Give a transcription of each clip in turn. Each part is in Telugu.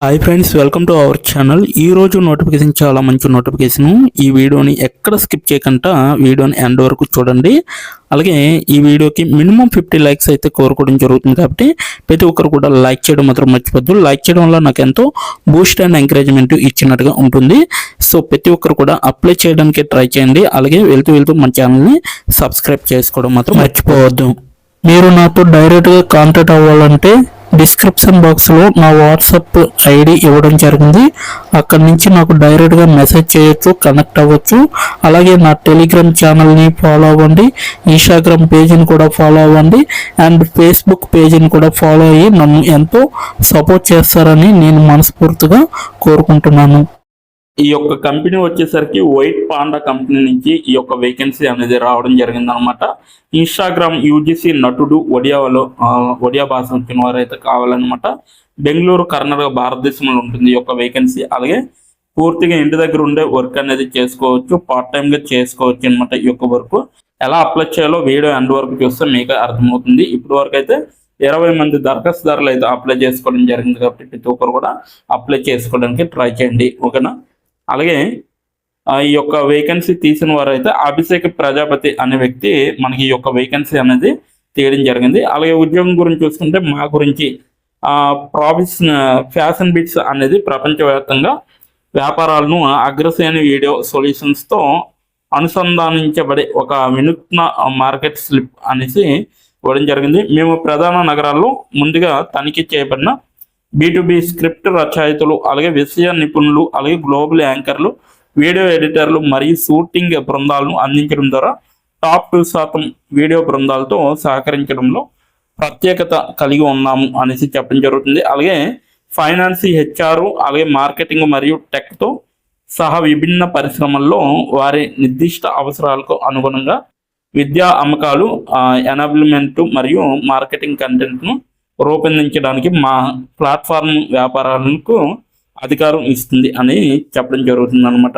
Hi friends, welcome to our channel. ఈ రోజు నోటిఫికేషన్ చాలా మంచి నోటిఫికేషన్. ఈ వీడియోని ఎక్కడ స్కిప్ చేయకుండా వీడియోని ఎండ్ వరకు చూడండి. అలాగే ఈ వీడియోకి మినిమం 50 లైక్స్ అయితే కోరుకోవడం జరుగుతుంది. కాబట్టి ప్రతి ఒక్కరు కూడా లైక్ చేయడం మాత్రం మర్చిపోద్దు. లైక్ చేయడం వల్ల నాకు ఎంతో బూస్ట్ అండ్ ఎంకరేజ్మెంట్ ఇచ్చినట్టుగా ఉంటుంది. సో ప్రతి ఒక్కరు కూడా అప్లై చేయడానికి ట్రై చేయండి. అలాగే వెళ్తూ మన ఛానల్ని సబ్స్క్రైబ్ చేసుకోవడం మాత్రం మర్చిపోవద్దు. మీరు నాతో డైరెక్ట్గా కాంటాక్ట్ అవ్వాలంటే డిస్క్రిప్షన్ బాక్స్లో నా వాట్సాప్ ఐడి ఇవ్వడం జరిగింది. అక్కడి నుంచి నాకు డైరెక్ట్గా మెసేజ్ చేయొచ్చు, కనెక్ట్ అవ్వచ్చు. అలాగే నా టెలిగ్రామ్ ఛానల్ని ఫాలో అవ్వండి, ఇన్స్టాగ్రామ్ పేజీని కూడా ఫాలో అవ్వండి, అండ్ ఫేస్బుక్ పేజీని కూడా ఫాలో అయ్యి నన్ను ఎంతో సపోర్ట్ చేస్తారని నేను మనస్ఫూర్తిగా కోరుకుంటున్నాను. ఈ యొక్క కంపెనీ వచ్చేసరికి వైట్ పాండా కంపెనీ నుంచి ఈ యొక్క వేకెన్సీ అనేది రావడం జరిగింది అనమాట. ఇన్స్టాగ్రామ్ యూజీసీ నటుడు ఒడియా భాష వచ్చిన వారు అయితే కావాలన్నమాట. బెంగళూరు, కర్ణాటక, భారతదేశంలో ఉంటుంది ఈ యొక్క వేకెన్సీ. అలాగే పూర్తిగా ఇంటి దగ్గర ఉండే వర్క్ అనేది చేసుకోవచ్చు, పార్ట్ టైంగా చేసుకోవచ్చు అనమాట. ఈ యొక్క వర్క్ ఎలా అప్లై చేయాలో వీడియో ఎండ్ వరకు చూస్తే మీకు అర్థమవుతుంది. ఇప్పటి వరకు అయితే 20 మంది దరఖాస్తుదారులు అయితే అప్లై చేసుకోవడం జరిగింది. కాబట్టి ప్రతి ఒక్కరు కూడా అప్లై చేసుకోవడానికి ట్రై చేయండి, ఓకేనా. అలాగే ఈ యొక్క వేకెన్సీ తీసిన వారు అయితే అభిషేక్ ప్రజాపతి అనే వ్యక్తి మనకి ఈ యొక్క వేకెన్సీ అనేది తీయడం జరిగింది. అలాగే ఉద్యోగం గురించి చూసుకుంటే మా గురించి ఫ్యాషన్ బిట్స్ అనేది ప్రపంచవ్యాప్తంగా వ్యాపారాలను అగ్రశ్రేణి వీడియో సొల్యూషన్స్తో అనుసంధానించబడే ఒక వినూత్న మార్కెట్ స్లిప్ అనేసి ఇవ్వడం జరిగింది. మేము ప్రధాన నగరాల్లో ముందుగా తనిఖీ చేయబడిన B2B స్క్రిప్ట్ రచయితలు, అలాగే విషయ నిపుణులు, అలాగే గ్లోబల్ యాంకర్లు, వీడియో ఎడిటర్లు మరియు షూటింగ్ బృందాలను అందించడం ద్వారా టాప్ 2% వీడియో బృందాలతో సహకరించడంలో ప్రత్యేకత కలిగి ఉన్నాము అనేసి చెప్పడం జరుగుతుంది. అలాగే ఫైనాన్స్, HR, అలాగే మార్కెటింగ్ మరియు టెక్తో సహా విభిన్న పరిశ్రమల్లో వారి నిర్దిష్ట అవసరాలకు అనుగుణంగా విద్యా అమ్మకాలు, ఎనాబిల్మెంట్ మరియు మార్కెటింగ్ కంటెంట్ను రూపొందించడానికి మా ప్లాట్ఫామ్ వ్యాపారాలకు అధికారం ఇస్తుంది అని చెప్పడం జరుగుతుంది అనమాట.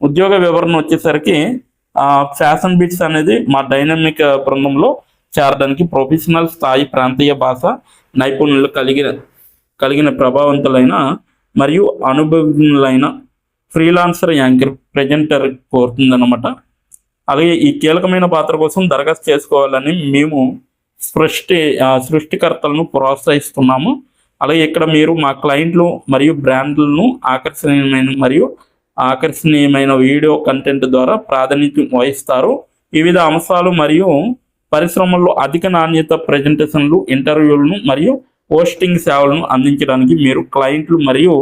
ఉద్యోగ వివరణ వచ్చేసరికి ఫ్యాషన్ బిట్స్ అనేది మా డైనమిక్ బృందంలో చేరడానికి ప్రొఫెషనల్ స్థాయి ప్రాంతీయ భాష నైపుణ్యాలు కలిగిన ప్రభావవంతులైన మరియు అనుభవజ్ఞులైన ఫ్రీలాన్సర్ యాంకర్ ప్రెజెంటర్ కోరుతుందన్నమాట. అలాగే ఈ కీలకమైన పాత్ర కోసం దరఖాస్తు చేసుకోవాలని మేము సృష్టికర్తలను ప్రోత్సహిస్తున్నాము. అలాగే ఇక్కడ మీరు మా క్లయింట్లు మరియు బ్రాండ్లను ఆకర్షణీయమైన వీడియో కంటెంట్ ద్వారా ప్రాధాన్యత వహిస్తారు. వివిధ అంశాలు మరియు పరిశ్రమల్లో అధిక నాణ్యత ప్రెజెంటేషన్లు, ఇంటర్వ్యూలను మరియు పోస్టింగ్ సేవలను అందించడానికి మీరు క్లయింట్లు మరియు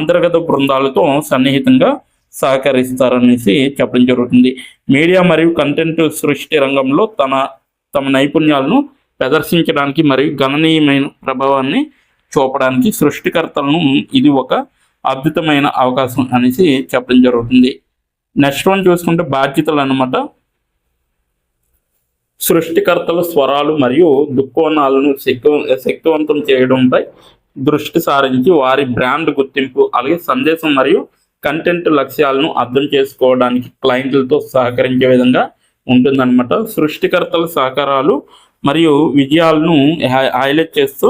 అంతర్గత బృందాలతో సన్నిహితంగా సహకరిస్తారనేసి చెప్పడం జరుగుతుంది. మీడియా మరియు కంటెంట్ సృష్టి రంగంలో తమ నైపుణ్యాలను ప్రదర్శించడానికి మరియు గణనీయమైన ప్రభావాన్ని చూపడానికి సృష్టికర్తలను ఇది ఒక అద్భుతమైన అవకాశం అనేసి చెప్పడం జరుగుతుంది. నెక్స్ట్ వన్ చూసుకుంటే బాధ్యతలు అన్నమాట. సృష్టికర్తల స్వరాలు మరియు దృక్కోణాలను శక్తివంతం చేయడంపై దృష్టి సారించి వారి బ్రాండ్ గుర్తింపు, అలాగే సందేశం మరియు కంటెంట్ లక్ష్యాలను అర్థం చేసుకోవడానికి క్లయింట్లతో సహకరించే విధంగా ఉంటుందన్నమాట. సృష్టికర్తల సహకారాలు మరియు విజయాలను హైలైట్ చేస్తూ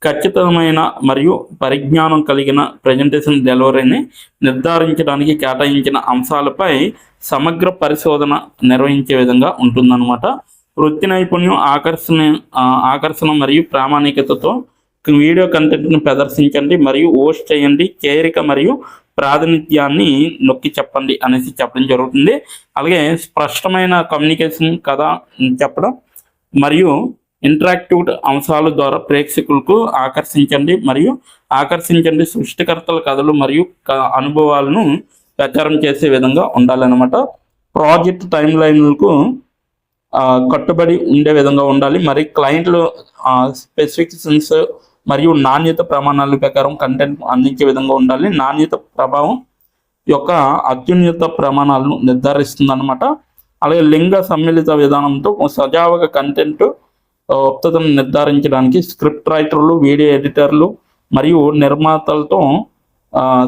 ఖచ్చితమైన మరియు పరిజ్ఞానం కలిగిన ప్రెజెంటేషన్ డెలివరీని నిర్ధారించడానికి కేటాయించిన అంశాలపై సమగ్ర పరిశోధన నిర్వహించే విధంగా ఉంటుందన్నమాట. వృత్తి నైపుణ్యం, ఆకర్షణ మరియు ప్రామాణికతతో వీడియో కంటెంట్ను ప్రదర్శించండి మరియు హోస్ట్ చేయండి. చేరిక మరియు ప్రాతినిధ్యాన్ని నొక్కి చెప్పండి అనేసి చెప్పడం జరుగుతుంది. అలాగే స్పష్టమైన కమ్యూనికేషన్, కథ చెప్పడం మరియు ఇంటరాక్టివ్ అంశాల ద్వారా ప్రేక్షకులకు ఆకర్షించండి. సృష్టికర్తల కథలు మరియు అనుభవాలను ప్రచారం చేసే విధంగా ఉండాలన్నమాట. ప్రాజెక్ట్ టైం లైన్లకు కట్టుబడి ఉండే విధంగా ఉండాలి. మరి క్లయింట్లు స్పెసిఫికేషన్స్ మరియు నాణ్యత ప్రమాణాల ప్రకారం కంటెంట్ అందించే విధంగా ఉండాలి. నాణ్యత ప్రభావం యొక్క అత్యున్నత ప్రమాణాలను నిర్ధారిస్తుంది అనమాట. అలాగే లింగ సమ్మిళిత విధానంతో సజావుగా కంటెంట్ ఉత్పత్తిని నిర్ధారించడానికి స్క్రిప్ట్ రైటర్లు, వీడియో ఎడిటర్లు మరియు నిర్మాతలతో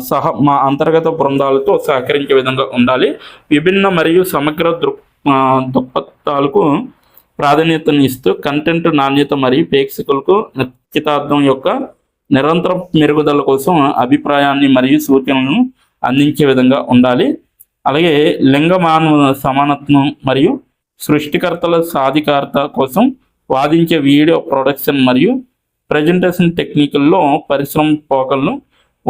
సహా మా అంతర్గత బృందాలతో సహకరించే విధంగా ఉండాలి. విభిన్న మరియు సమగ్ర దృక్పథాలకు ప్రాధాన్యతను ఇస్తూ కంటెంట్ నాణ్యత మరియు ప్రేక్షకులకు నిశ్చితార్థం యొక్క నిరంతర మెరుగుదల కోసం అభిప్రాయాన్ని మరియు సూచనలను అందించే విధంగా ఉండాలి. అలాగే లింగ మానవ సమానత్వం మరియు సృష్టికర్తల సాధికారత కోసం వాదించే వీడియో ప్రొడక్షన్ మరియు ప్రజెంటేషన్ టెక్నికల్లో పరిశ్రమ పోకలను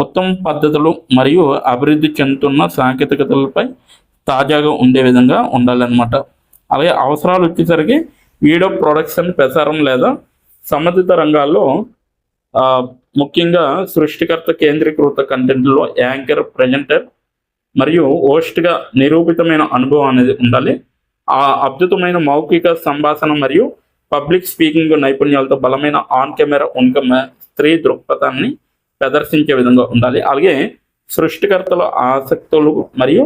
ఉత్తమ పద్ధతులు మరియు అభివృద్ధి చెందుతున్న సాంకేతికతలపై తాజాగా ఉండే విధంగా ఉండాలన్నమాట. అలాగే అవసరాలు వచ్చేసరికి వీడియో ప్రొడక్షన్, ప్రసారం లేదా సంబంధిత రంగాల్లో ముఖ్యంగా సృష్టికర్త కేంద్రీకృత కంటెంట్లో యాంకర్, ప్రెజెంటర్ మరియు హోస్ట్గా నిరూపితమైన అనుభవం అనేది ఉండాలి. ఆ అద్భుతమైన మౌఖిక సంభాషణ మరియు పబ్లిక్ స్పీకింగ్ నైపుణ్యాలతో బలమైన ఆన్ కెమెరా స్త్రీ దృక్పథాన్ని ప్రదర్శించే విధంగా ఉండాలి. అలాగే సృష్టికర్తల ఆసక్తులు మరియు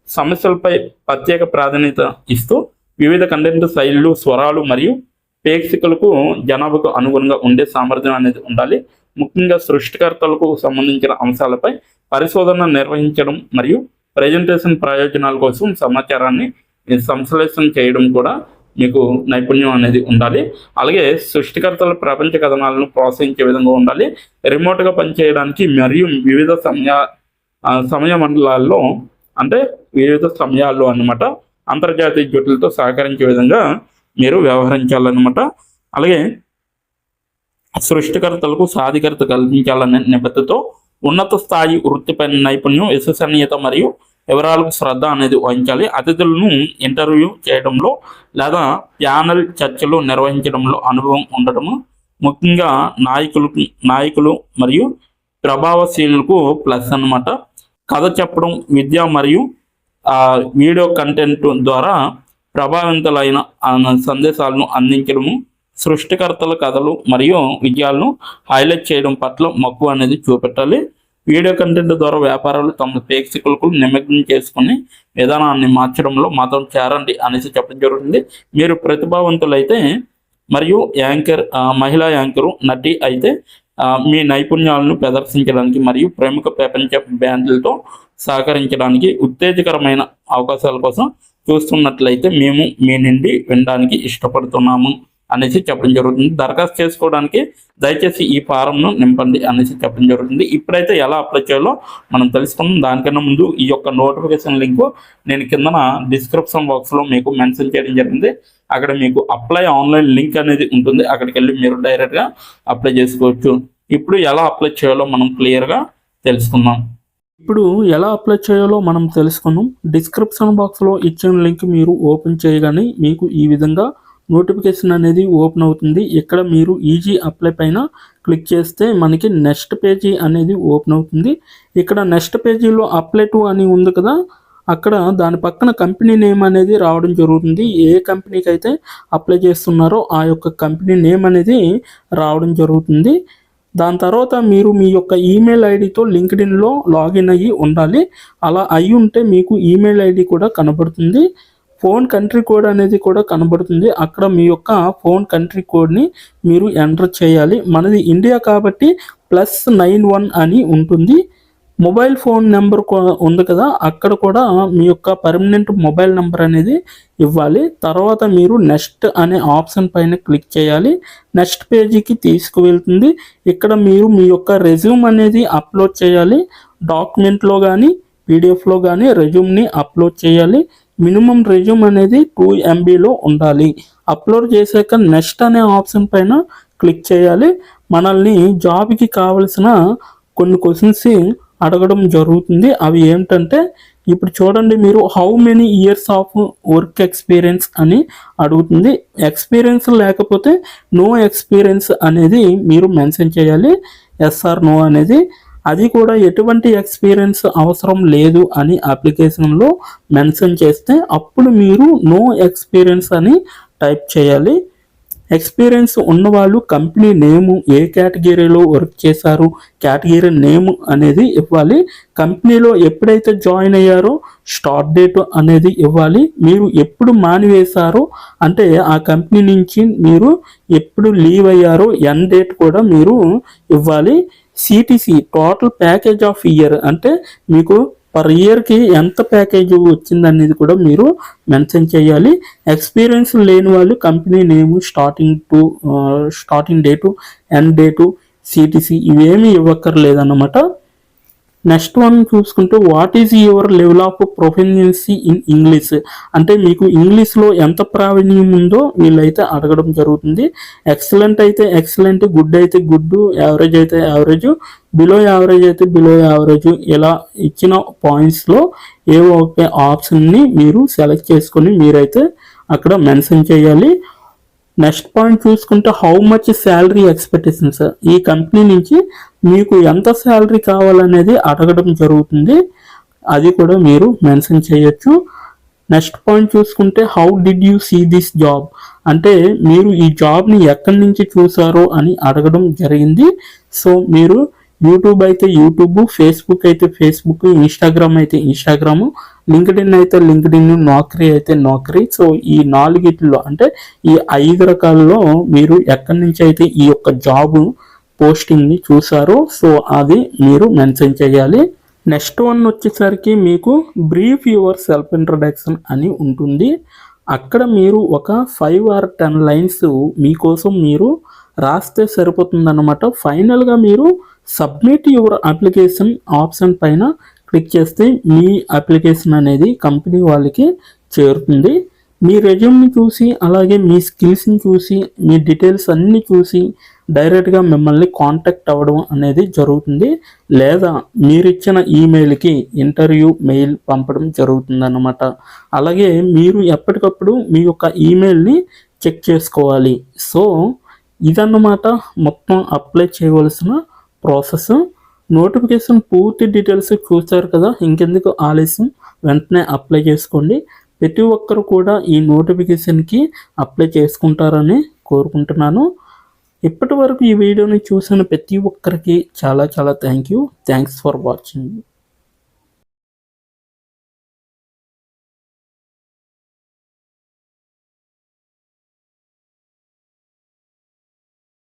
సమస్యలపై ప్రత్యేక ప్రాధాన్యత ఇస్తూ వివిధ కంటెంట్ శైలులు, స్వరాలు మరియు ప్రేక్షకులకు జనాభాకు అనుగుణంగా ఉండే సామర్థ్యం అనేది ఉండాలి. ముఖ్యంగా సృష్టికర్తలకు సంబంధించిన అంశాలపై పరిశోధన నిర్వహించడం మరియు ప్రజెంటేషన్ ప్రయోజనాల కోసం సమాచారాన్ని సంశ్లేషణ చేయడం కూడా మీకు నైపుణ్యం అనేది ఉండాలి. అలాగే సృష్టికర్తల ప్రపంచ కథనాలను ప్రోత్సహించే విధంగా ఉండాలి. రిమోట్గా పనిచేయడానికి మరియు వివిధ సమయ మండలాల్లో అంటే వివిధ సమయాల్లో అన్నమాట అంతర్జాతీయ జట్టులతో సహకరించే విధంగా మీరు వ్యవహరించాలన్నమాట. అలాగే సృష్టికర్తలకు సాధికారత కల్పించాలనే నిబద్ధతతో ఉన్నత స్థాయి వృత్తిపై నైపుణ్యం, విశ్వసనీయత మరియు వివరాలకు శ్రద్ధ అనేది వహించాలి. అతిథులను ఇంటర్వ్యూ చేయడంలో లేదా ప్యానల్ చర్చలు నిర్వహించడంలో అనుభవం ఉండటము ముఖ్యంగా నాయకులు మరియు ప్రభావశీలులకు ప్లస్ అన్నమాట. కథ చెప్పడం, విద్య మరియు వీడియో కంటెంట్ ద్వారా ప్రభావితులైన సందేశాలను అందించడము, సృష్టికర్తల కథలు మరియు విజయాలను హైలైట్ చేయడం పట్ల మక్కువ అనేది చూపెట్టాలి. వీడియో కంటెంట్ ద్వారా వ్యాపారాలు తమ ప్రేక్షకులకు నిమగ్నం చేసుకుని విధానాన్ని మార్చడంలో మాత్రం చేరండి అనేసి చెప్పడం జరుగుతుంది. మీరు ప్రతిభావంతులైతే మరియు మహిళా యాంకరు, నటి అయితే మీ నైపుణ్యాలను ప్రదర్శించడానికి మరియు ప్రముఖ ప్రపంచ బ్యాండ్లతో సహకరించడానికి ఉత్తేజకరమైన అవకాశాల కోసం చూస్తున్నట్లయితే మేము మీ నుండి వినడానికి ఇష్టపడుతున్నాము అనేసి చెప్పడం జరుగుతుంది. దరఖాస్తు చేసుకోవడానికి దయచేసి ఈ ఫారంను నింపండి అనేసి చెప్పడం జరుగుతుంది. ఇప్పుడైతే ఎలా అప్లై చేయాలో మనం తెలుసుకున్నాం. దానికన్నా ముందు ఈ యొక్క నోటిఫికేషన్ లింక్ నేను కిందన డిస్క్రిప్షన్ బాక్స్లో మీకు మెన్షన్ చేయడం జరిగింది. అక్కడ మీకు అప్లై ఆన్లైన్ లింక్ అనేది ఉంటుంది. అక్కడికి వెళ్ళి మీరు డైరెక్ట్గా అప్లై చేసుకోవచ్చు. ఇప్పుడు ఎలా అప్లై చేయాలో మనం క్లియర్గా తెలుసుకుందాం. డిస్క్రిప్షన్ బాక్స్లో ఇచ్చిన లింక్ మీరు ఓపెన్ చేయగానే మీకు ఈ విధంగా నోటిఫికేషన్ అనేది ఓపెన్ అవుతుంది. ఇక్కడ మీరు ఈజీ అప్లై పైన క్లిక్ చేస్తే మనకి నెక్స్ట్ పేజీ అనేది ఓపెన్ అవుతుంది. ఇక్కడ నెక్స్ట్ పేజీలో అప్లై టు అని ఉంది కదా, అక్కడ దాని పక్కన కంపెనీ నేమ్ అనేది రావడం జరుగుతుంది. ఏ కంపెనీకి అయితే అప్లై చేస్తున్నారో ఆ యొక్క కంపెనీ నేమ్ అనేది రావడం జరుగుతుంది. దాని తర్వాత మీరు మీ యొక్క ఈమెయిల్ ఐడితో లింక్డ్ఇన్లో లాగిన్ అయ్యి ఉండాలి. అలా అయి ఉంటే మీకు ఈమెయిల్ ఐడి కూడా కనబడుతుంది. ఫోన్ కంట్రీ కోడ్ అనేది కూడా కనబడుతుంది. అక్కడ మీ యొక్క ఫోన్ కంట్రీ కోడ్ని మీరు ఎంటర్ చేయాలి. మనది ఇండియా కాబట్టి +91 అని ఉంటుంది. మొబైల్ ఫోన్ నెంబర్ ఉంది కదా, అక్కడ కూడా మీ యొక్క పర్మనెంట్ మొబైల్ నెంబర్ అనేది ఇవ్వాలి. తర్వాత మీరు నెక్స్ట్ అనే ఆప్షన్ పైన క్లిక్ చేయాలి. నెక్స్ట్ పేజీకి తీసుకువెళ్తుంది. ఇక్కడ మీరు మీ యొక్క రెజ్యూమ్ అనేది అప్లోడ్ చేయాలి. డాక్యుమెంట్లో కానీ పీడిఎఫ్లో కానీ రెజ్యూమ్ని అప్లోడ్ చేయాలి. మినిమం రెజ్యూమ్ అనేది 2 MBలో ఉండాలి. అప్లోడ్ చేశాక నెక్స్ట్ అనే ఆప్షన్ పైన క్లిక్ చేయాలి. మనల్ని జాబ్కి కావలసిన కొన్ని క్వశ్చన్స్ అడగడం జరుగుతుంది. అవి ఏమిటంటే ఇప్పుడు చూడండి, మీరు how many years of work experience అని అడుగుతుంది. ఎక్స్పీరియన్స్ లేకపోతే నో ఎక్స్పీరియన్స్ అనేది మీరు మెన్షన్ చేయాలి. ఎస్ ఆర్ నో అనేది. అది కూడా ఎటువంటి ఎక్స్పీరియన్స్ అవసరం లేదు అని అప్లికేషన్లో మెన్షన్ చేస్తే అప్పుడు మీరు నో ఎక్స్పీరియన్స్ అని టైప్ చేయాలి. ఎక్స్పీరియన్స్ ఉన్నవాళ్ళు కంపెనీ నేము, ఏ కేటగిరీలో వర్క్ చేశారు, కేటగిరీ నేమ్ అనేది ఇవ్వాలి. కంపెనీలో ఎప్పుడైతే జాయిన్ అయ్యారో స్టార్ట్ డేట్ అనేది ఇవ్వాలి. మీరు ఎప్పుడు మానివేశారో అంటే ఆ కంపెనీ నుంచి మీరు ఎప్పుడు లీవ్ అయ్యారో ఎండ్ డేట్ కూడా మీరు ఇవ్వాలి. CTC total package of year అంటే మీకు పర్ ఇయర్కి ఎంత ప్యాకేజ్ వచ్చిందనేది కూడా మీరు మెన్షన్ చేయాలి. ఎక్స్పీరియన్స్ లేని వాళ్ళు కంపెనీ నేము, starting date, end date, CTC ఇవేమీ ఇవ్వక్కర్లేదన్నమాట. నెక్స్ట్ వన్ చూసుకుంటే what is your level of proficiency in English, అంటే మీకు ఇంగ్లీష్లో ఎంత ప్రావీణ్యం ఉందో వీళ్ళైతే అడగడం జరుగుతుంది. ఎక్సలెంట్ అయితే ఎక్సలెంట్, గుడ్ అయితే గుడ్, యావరేజ్ అయితే యావరేజ్, బిలో యావరేజ్ అయితే బిలో యావరేజ్, ఇలా ఇచ్చిన పాయింట్స్లో ఏవో ఒక ఆప్షన్ని మీరు సెలెక్ట్ చేసుకొని మీరైతే అక్కడ మెన్షన్ చేయాలి. నెక్స్ట్ పాయింట్ చూసుకుంటే హౌ మచ్ శాలరీ ఎక్స్పెక్టేషన్స్, ఈ కంపెనీ నుంచి మీకు ఎంత శాలరీ కావాలనేది అడగడం జరుగుతుంది, అది కూడా మీరు మెన్షన్ చేయొచ్చు. నెక్స్ట్ పాయింట్ చూసుకుంటే how did you see this job, అంటే మీరు ఈ జాబ్ని ఎక్కడి నుంచి చూసారో అని అడగడం జరిగింది. సో మీరు యూట్యూబ్ అయితే యూట్యూబ్, ఫేస్బుక్ అయితే ఫేస్బుక్, ఇన్స్టాగ్రామ్ అయితే ఇన్స్టాగ్రామ్, లింక్డ్ఇన్ అయితే లింక్డ్ఇన్, నౌకరీ అయితే నౌకరీ. సో ఈ 4 అంటే ఈ 5 రకాలలో మీరు ఎక్కడి నుంచి అయితే ఈ యొక్క జాబ్ పోస్టింగ్ని చూసారో సో అది మీరు మెన్షన్ చేయాలి. నెక్స్ట్ వన్ వచ్చేసరికి మీకు బ్రీఫ్ యువర్ సెల్ఫ్ ఇంట్రడక్షన్ అని ఉంటుంది. అక్కడ మీరు ఒక 5 or 10 లైన్స్ మీకోసం మీరు రాస్తే సరిపోతుందన్నమాట. ఫైనల్గా మీరు సబ్మిట్ యువర్ అప్లికేషన్ ఆప్షన్ పైన క్లిక్ చేస్తే మీ అప్లికేషన్ అనేది కంపెనీ వాళ్ళకి చేరుతుంది. మీ రెజ్యూమ్ని చూసి అలాగే మీ స్కిల్స్ని చూసి మీ డీటెయిల్స్ అన్నీ చూసి డైరెక్ట్గా మిమ్మల్ని కాంటాక్ట్ అవ్వడం అనేది జరుగుతుంది, లేదా మీరు ఇచ్చిన ఈమెయిల్కి ఇంటర్వ్యూ మెయిల్ పంపడం జరుగుతుందన్నమాట. అలాగే మీరు ఎప్పటికప్పుడు మీ యొక్క ఈమెయిల్ని చెక్ చేసుకోవాలి. సో ఇదన్నమాట మొత్తం అప్లై చేయవలసిన ప్రాసెస్. నోటిఫికేషన్ పూర్తి డీటెయిల్స్ చూస్తారు కదా, ఇంకెందుకు ఆలస్యం, వెంటనే అప్లై చేసుకోండి. ప్రతి ఒక్కరు కూడా ఈ నోటిఫికేషన్కి అప్లై చేసుకుంటారని కోరుకుంటున్నాను. ఇప్పటి వరకు ఈ వీడియోని చూసిన ప్రతి ఒక్కరికి చాలా చాలా థ్యాంక్స్ ఫర్ వాచింగ్.